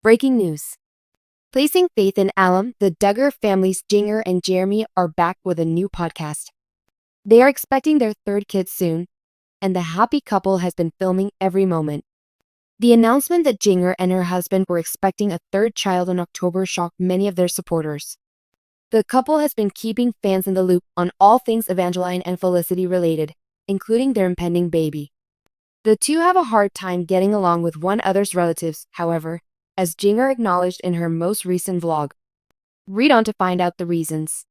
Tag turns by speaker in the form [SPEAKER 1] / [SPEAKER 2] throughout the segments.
[SPEAKER 1] Breaking news. Placing faith in alum, the Duggar families Jinger and Jeremy are back with a new podcast. They are expecting their third kid soon, and the happy couple has been filming every moment. The announcement that Jinger and her husband were expecting a third child in October shocked many of their supporters. The couple has been keeping fans in the loop on all things Evangeline and Felicity related, including their impending baby. The two have a hard time getting along with one another's relatives, however, as Jinger acknowledged in her most recent vlog. Read on to find out the reasons.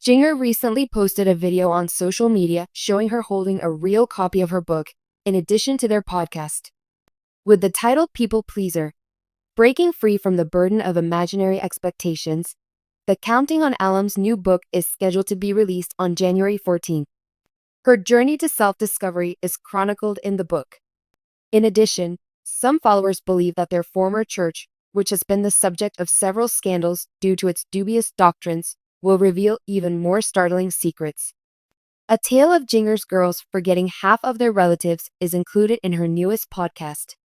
[SPEAKER 1] Jinger recently posted a video on social media showing her holding a real copy of her book, in addition to their podcast. With the title People Pleaser, Breaking Free from the Burden of Imaginary Expectations, the Counting on Alum's new book is scheduled to be released on January 14th. Her journey to self-discovery is chronicled in the book. In addition, some followers believe that their former church, which has been the subject of several scandals due to its dubious doctrines, will reveal even more startling secrets. A tale of Jinger's girls forgetting half of their relatives is included in her newest podcast.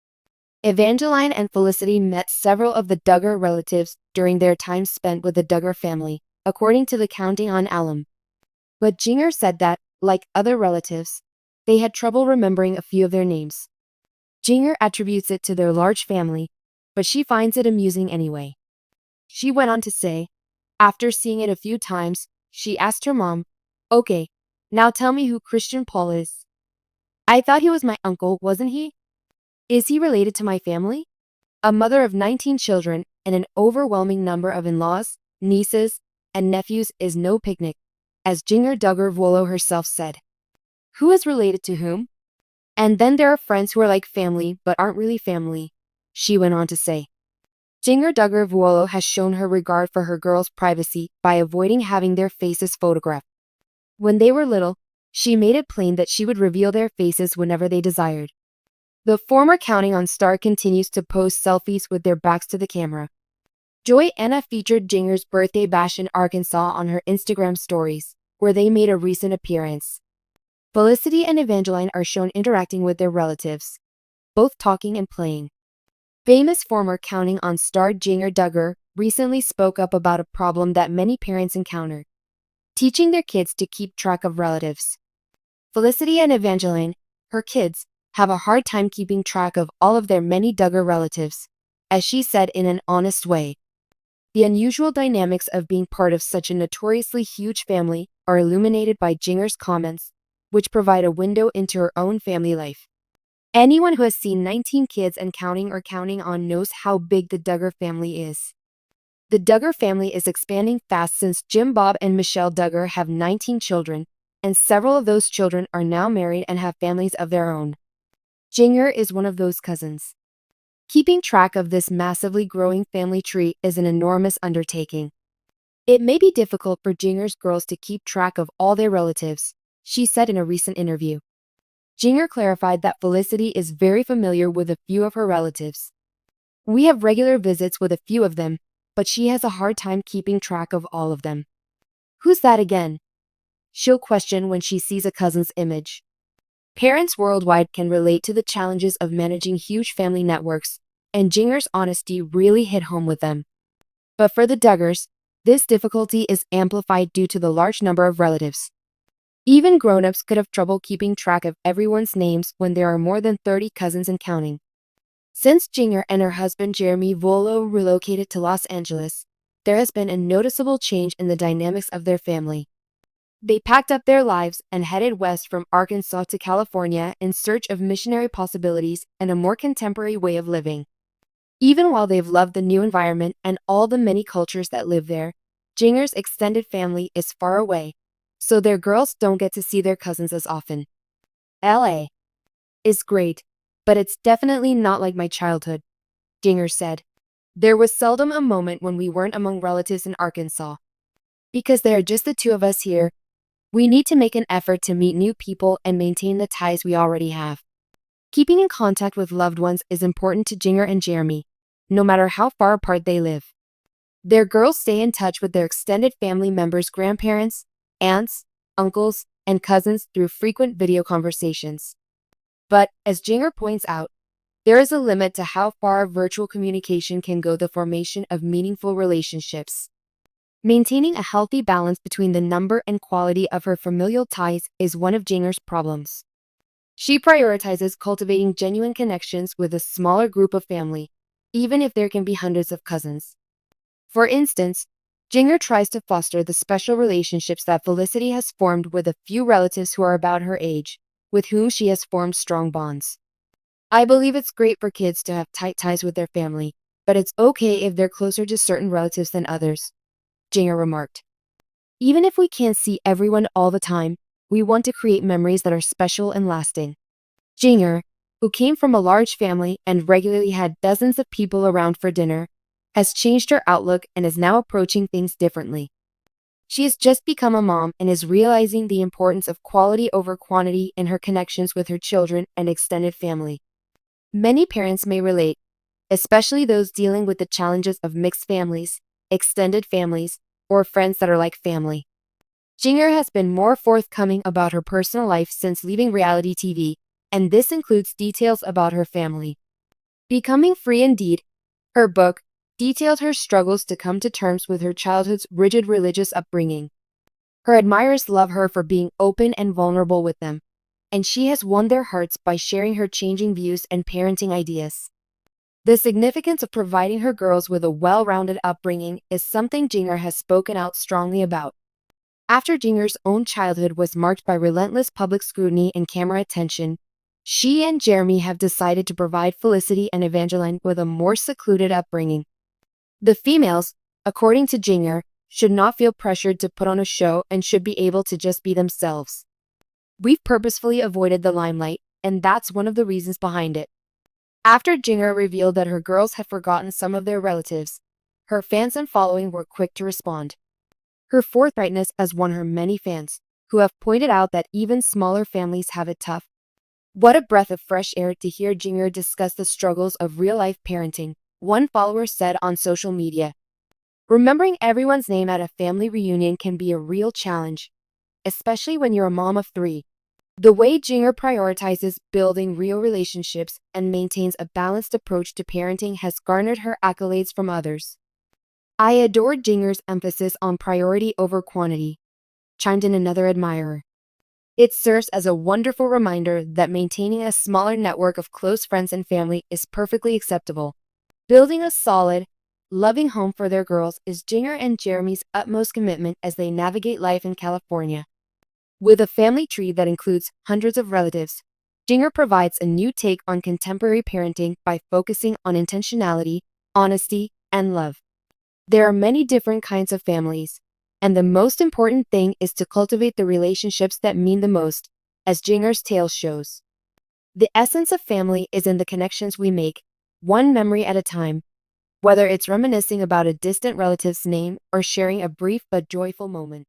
[SPEAKER 1] Evangeline and Felicity met several of the Duggar relatives during their time spent with the Duggar family, according to the Counting on Alum. But Jinger said that, like other relatives, they had trouble remembering a few of their names. Jinger attributes it to their large family, but she finds it amusing anyway. She went on to say, after seeing it a few times, she asked her mom, "Okay, now tell me who Christian Paul is. I thought he was my uncle, wasn't he? Is he related to my family?" A mother of 19 children and an overwhelming number of in-laws, nieces, and nephews is no picnic, as Jinger Vuolo herself said. Who is related to whom? And then there are friends who are like family but aren't really family, she went on to say. Jinger Vuolo has shown her regard for her girls' privacy by avoiding having their faces photographed. When they were little, she made it plain that she would reveal their faces whenever they desired. The former Counting on star continues to post selfies with their backs to the camera. Johannah featured Jinger's birthday bash in Arkansas on her Instagram stories, where they made a recent appearance. Felicity and Evangeline are shown interacting with their relatives, both talking and playing. Famous former Counting on star Jinger Duggar recently spoke up about a problem that many parents encounter: teaching their kids to keep track of relatives. Felicity and Evangeline, her kids, have a hard time keeping track of all of their many Duggar relatives, as she said in an honest way. The unusual dynamics of being part of such a notoriously huge family are illuminated by Jinger's comments, which provide a window into her own family life. Anyone who has seen 19 kids and counting or counting on knows how big the Duggar family is. The Duggar family is expanding fast since Jim, Bob, and Michelle Duggar have 19 children, and several of those children are now married and have families of their own. Jinger is one of those cousins. Keeping track of this massively growing family tree is an enormous undertaking. It may be difficult for Jinger's girls to keep track of all their relatives, she said in a recent interview. Jinger clarified that Felicity is very familiar with a few of her relatives. We have regular visits with a few of them, but she has a hard time keeping track of all of them. Who's that again? She'll question when she sees a cousin's image. Parents worldwide can relate to the challenges of managing huge family networks, and Jinger's honesty really hit home with them. But for the Duggars, this difficulty is amplified due to the large number of relatives. Even grown-ups could have trouble keeping track of everyone's names when there are more than 30 cousins and counting. Since Jinger and her husband Jinger Vuolo relocated to Los Angeles, there has been a noticeable change in the dynamics of their family. They packed up their lives and headed west from Arkansas to California in search of missionary possibilities and a more contemporary way of living. Even while they've loved the new environment and all the many cultures that live there, Jinger's extended family is far away, so their girls don't get to see their cousins as often. LA is great, but it's definitely not like my childhood, Jinger said. There was seldom a moment when we weren't among relatives in Arkansas. Because there are just the two of us here, we need to make an effort to meet new people and maintain the ties we already have. Keeping in contact with loved ones is important to Jinger and Jeremy, no matter how far apart they live. Their girls stay in touch with their extended family members' grandparents, aunts, uncles, and cousins through frequent video conversations. But, as Jinger points out, There is a limit to how far virtual communication can go the formation of meaningful relationships. Maintaining a healthy balance between the number and quality of her familial ties is one of Jinger's problems. She prioritizes cultivating genuine connections with a smaller group of family, even if there can be hundreds of cousins. For instance, Jinger tries to foster the special relationships that Felicity has formed with a few relatives who are about her age, with whom she has formed strong bonds. I believe it's great for kids to have tight ties with their family, but it's okay if they're closer to certain relatives than others, Jinger remarked. Even if we can't see everyone all the time, we want to create memories that are special and lasting. Jinger, who came from a large family and regularly had dozens of people around for dinner, has changed her outlook and is now approaching things differently. She has just become a mom and is realizing the importance of quality over quantity in her connections with her children and extended family. Many parents may relate, especially those dealing with the challenges of mixed families, extended families, or friends that are like family. Jinger has been more forthcoming about her personal life since leaving reality TV, and this includes details about her family. Becoming Free Indeed, her book, detailed her struggles to come to terms with her childhood's rigid religious upbringing. Her admirers love her for being open and vulnerable with them, and she has won their hearts by sharing her changing views and parenting ideas. The significance of providing her girls with a well-rounded upbringing is something Jinger has spoken out strongly about. After Jinger's own childhood was marked by relentless public scrutiny and camera attention, she and Jeremy have decided to provide Felicity and Evangeline with a more secluded upbringing. The females, according to Jinger, should not feel pressured to put on a show and should be able to just be themselves. We've purposefully avoided the limelight, and that's one of the reasons behind it. After Jinger revealed that her girls had forgotten some of their relatives, her fans and following were quick to respond. Her forthrightness has won her many fans, who have pointed out that even smaller families have it tough. What a breath of fresh air to hear Jinger discuss the struggles of real-life parenting, one follower said on social media. Remembering everyone's name at a family reunion can be a real challenge, especially when you're a mom of 3. The way Jinger prioritizes building real relationships and maintains a balanced approach to parenting has garnered her accolades from others. I adored Jinger's emphasis on priority over quantity, chimed in another admirer. It serves as a wonderful reminder that maintaining a smaller network of close friends and family is perfectly acceptable. Building a solid, loving home for their girls is Jinger and Jeremy's utmost commitment as they navigate life in California. With a family tree that includes hundreds of relatives, Jinger provides a new take on contemporary parenting by focusing on intentionality, honesty, and love. There are many different kinds of families, and the most important thing is to cultivate the relationships that mean the most, as Jinger's tale shows. The essence of family is in the connections we make, one memory at a time, whether it's reminiscing about a distant relative's name or sharing a brief but joyful moment.